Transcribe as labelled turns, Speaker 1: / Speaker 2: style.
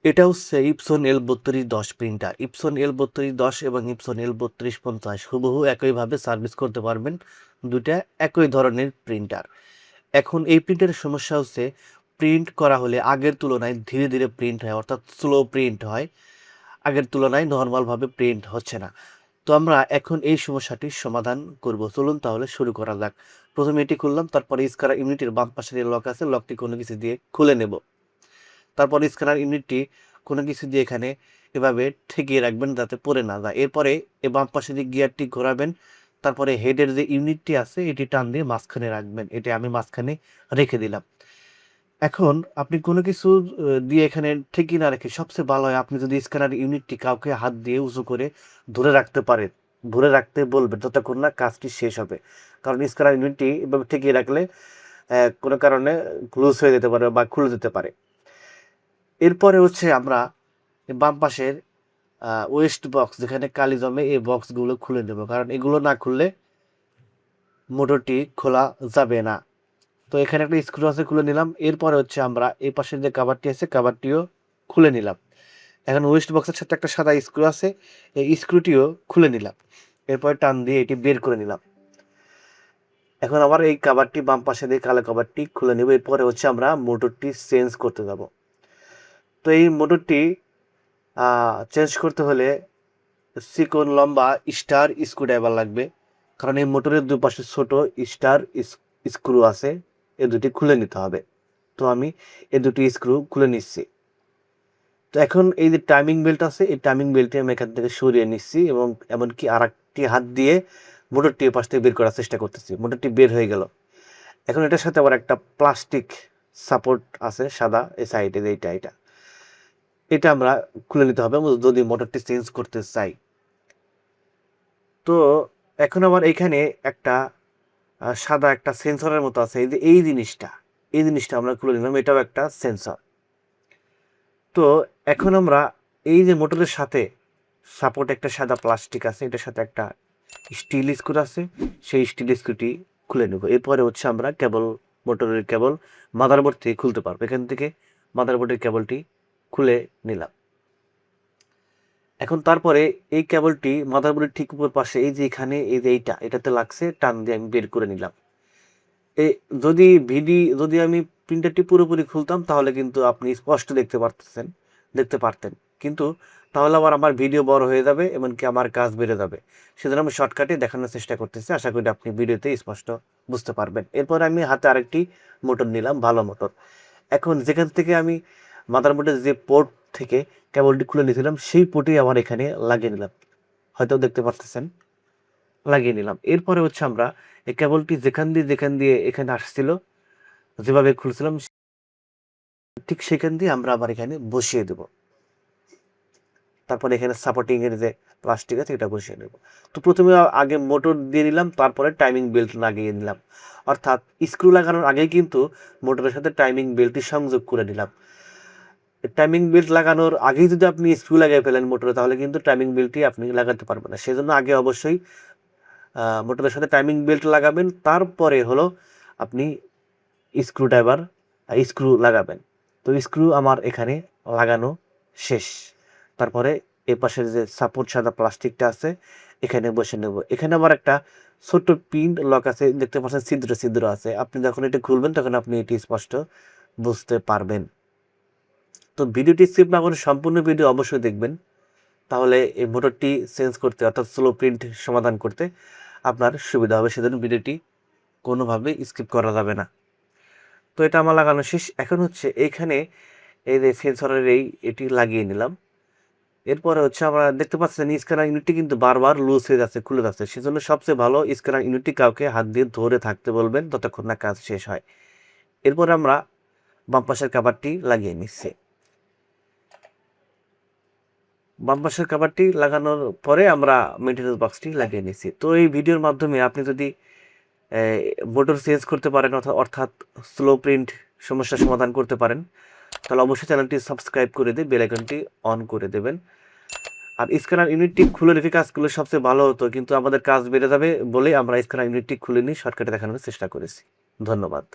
Speaker 1: এটা হচ্ছে Epson L3210 printer. Epson L3210 এবং ইপসন L3250 হুবহু একইভাবে সার্ভিস করতে পারবেন। দুইটা একই ধরনের প্রিন্টার। এখন এই প্রিন্টারের সমস্যা হচ্ছে প্রিন্ট করা হলে আগের তুলনায় ধীরে ধীরে প্রিন্ট হয়, অর্থাৎ স্লো প্রিন্ট হয়। আগের তুলনায় নর্মালভাবে প্রিন্ট হচ্ছে না। তো আমরা এখন এই সমস্যাটির সমাধান করব। চলুন তাহলে শুরু করা যাক। প্রথমে এটি খুললাম, তারপরে স্ক্যানার ইউনিটের বাম পাশে যে লক আছে লকটি কোনো কিছু দিয়ে খুলে নেব। তারপর স্ক্যানার ইউনিটটি কোনো কিছু দিয়ে এখানে এভাবে ঠেকিয়ে রাখবেন যাতে পড়ে না যায়। এরপরে এই বাম পাশে যে গিয়ারটি ঘোরাবেন, তারপরে হেডের যে ইউনিটটি আছে এটি টান দিয়ে মাঝখানে রাখবেন। এটা আমি মাঝখানে রেখে দিলাম। এখন আপনি কোনো কিছু দিয়ে এখানে ঠেকিয়ে না রেখে সবচেয়ে ভালো হয় আপনি যদি স্ক্যানার ইউনিটটি কাউকে হাত দিয়ে উঁচু করে ধরে রাখতে পারেন, ধরে রাখতে বলবেন যতক্ষণ না কাজটি শেষ হবে। কারণ স্ক্যানার ইউনিটটি এভাবে ঠেকিয়ে রাখলে কোনো কারণে লুজ হয়ে যেতে পারে বা খুলে যেতে পারে। এরপরে হচ্ছে আমরা বাম পাশের ওয়েস্ট বক্স যেখানে কালি জমে এই বক্সগুলো খুলে নেব, কারণ এগুলো না খুললে মোটরটি খোলা যাবে না। তো এখানে একটা স্ক্রু আছে, খুলে নিলাম। এরপরে হচ্ছে আমরা এই পাশের যে কাভারটি আছে কাভারটিও খুলে নিলাম। এখন ওয়েস্ট বক্সের সাথে একটা সাদা স্ক্রু আছে, এই স্ক্রুটিও খুলে নিলাম। এরপরে টান দিয়ে এটি বের করে নিলাম। এখন আবার এই কাভারটি বাম পাশে দিয়ে কালো কাভারটি খুলে নেব। এরপরে হচ্ছে আমরা মোটরটি চেঞ্জ করতে যাব। তো এই মোটরটি চেঞ্জ করতে হলে চিকন লম্বা স্টার স্ক্রুড্রাইভার লাগবে, কারণ এই মোটরের দুপাশে ছোট স্টার স্ক্রু আছে, এ দুটি খুলে নিতে হবে। তো আমি এই দুটি স্ক্রু খুলে নিচ্ছি। তো এখন এই যে টাইমিং বেল্ট আছে এই টাইমিং বেল্টটি আমি এখান থেকে সরিয়ে নিচ্ছি এবং এমনকি আর একটি হাত দিয়ে মোটরটি পাশ থেকে বের করার চেষ্টা করতেছি। মোটরটি বের হয়ে গেল। এখন এটার সাথে আবার একটা প্লাস্টিক সাপোর্ট আছে সাদা, এই সাইডে এটা এটা আমরা খুলে নিতে হবে যদি মোটরটি চেঞ্জ করতে চাই। তো এখন আবার এখানে একটা সাদা একটা সেন্সরের মতো আছে, এই যে এই জিনিসটা আমরা খুলে নিলাম, এটাও একটা সেন্সর। তো এখন আমরা এই যে মোটরের সাথে সাপোর্ট একটা সাদা প্লাস্টিক আছে, এটার সাথে একটা স্টিল স্ক্রু আছে, সেই স্টিল স্ক্রুটি খুলে নেব। এরপরে হচ্ছে আমরা কেবল মোটরের কেবল মাদারবোর্ড থেকে খুলতে পারবো। এখান থেকে মাদারবোর্ডের কেবলটি খুলে নিলাম। এখন তারপরে এই কেবলটি মাদারবোর্ডের ঠিক উপর পাশে এই যে এখানে এই যে এটাতে লাগছে, টান দিয়ে আমি বের করে নিলাম। এই যদি আমি প্রিন্টারটি পুরোপুরি খুলতাম তাহলে কিন্তু আপনি স্পষ্ট দেখতে পারতেন, কিন্তু তাহলে আবার আমার ভিডিও বড় হয়ে যাবে, এমনকি আমার কাজ বেড়ে যাবে। সেজন্য আমি শর্টকাটে দেখানোর চেষ্টা করতেছি, আশা করি আপনি ভিডিওতে স্পষ্ট বুঝতে পারবেন। এরপর আমি হাতে আরেকটি মোটর নিলাম, ভালো মোটর। এখন যেখান থেকে আমি মাদারবোর্ডের যে পোর্ট থেকে কেবলটি খুলে নিয়েছিলাম সেই পোর্টই আমার এখানে লাগিয়ে নিলাম, হয়তো দেখতে পারতেছেন, লাগিয়ে নিলাম। এরপরে হচ্ছে আমরা এই কেবলটি যেখান দিয়ে এখানে আসছিল, যেভাবে খুলছিলাম ঠিক সেখান দিয়ে আমরা আবার এখানে বসিয়ে দেব। তারপরে এখানে সাপোর্টিং এর যে প্লাস্টিক আছে এটা বসিয়ে নেব। তো প্রথমে আগে মোটর দিয়ে নিলাম, তারপরে টাইমিং বেল্ট লাগিয়ে নিলাম। অর্থাৎ স্ক্রু লাগানোর আগেই কিন্তু মোটরের সাথে টাইমিং বেল্টটি সংযোগ করে নিলাম। টাইমিং বেল্ট লাগানোর আগেই যদি আপনি স্ক্রু লাগিয়ে ফেলেন মোটরে, তাহলে কিন্তু টাইমিং বেল্টটি আপনি লাগাতে পারবেন না। সেজন্য আগে অবশ্যই মোটরের সাথে টাইমিং বেল্ট লাগাবেন, তারপরে হলো আপনি স্ক্রু লাগাবেন। তো স্ক্রু আমার এখানে লাগানো শেষ। তারপরে এ পাশের যে সাপোর্ট সাদা প্লাস্টিকটা আছে এখানে বসে নেব। এখানে আবার একটা ছোট্ট পিন লক আছে, দেখতে পাচ্ছেন ছিদ্র আছে। আপনি যখন এটা খুলবেন তখন আপনি এটি স্পষ্ট বুঝতে পারবেন। তো ভিডিওটি স্কিপ না করে সম্পূর্ণ ভিডিও অবশ্যই দেখবেন, তাহলে এই মোটরটি চেঞ্জ করতে অর্থাৎ স্লো প্রিন্ট সমাধান করতে আপনার সুবিধা হবে। সেজন্য ভিডিওটি কোনোভাবেই স্কিপ করা যাবে না। তো এটা আমার লাগানো শেষ। এখন হচ্ছে এইখানে এই যে সেন্সরের এটি লাগিয়ে নিলাম। এরপরে হচ্ছে আমরা দেখতে পাচ্ছেন স্ক্যানার ইউনিটটি কিন্তু বারবার লুজ হয়ে যাচ্ছে, খুলে যাচ্ছে। সেজন্য সবচেয়ে ভালো স্ক্যানার ইউনিটটি কাউকে হাত দিয়ে ধরে থাকতে বলবেন ততক্ষণ না কাজ শেষ হয়। এরপরে আমরা বাম পাশের কাভারটি লাগিয়ে নিচ্ছি। বাম পাশের কাভারটি লাগানোর পরে আমরা মেইনটেনেন্স বক্সটি লাগিয়ে নিচ্ছি। তো এই ভিডিওর মাধ্যমে আপনি যদি মোটর চেঞ্জ করতে পারেন অর্থাৎ স্লো প্রিন্ট সমস্যার সমাধান করতে পারেন, তাহলে অবশ্যই চ্যানেলটি সাবস্ক্রাইব করে দিয়ে বেল আইকনটি অন করে দেবেন। আর স্ক্যানার ইউনিটটি খুলে রেখে কাজ করলে সবচেয়ে ভালো হতো, কিন্তু আমাদের কাজ বেড়ে যাবে বলেই আমরা স্ক্যানার ইউনিটটি খুলে নিয়ে শর্টকাটে দেখানোর চেষ্টা করেছি। ধন্যবাদ।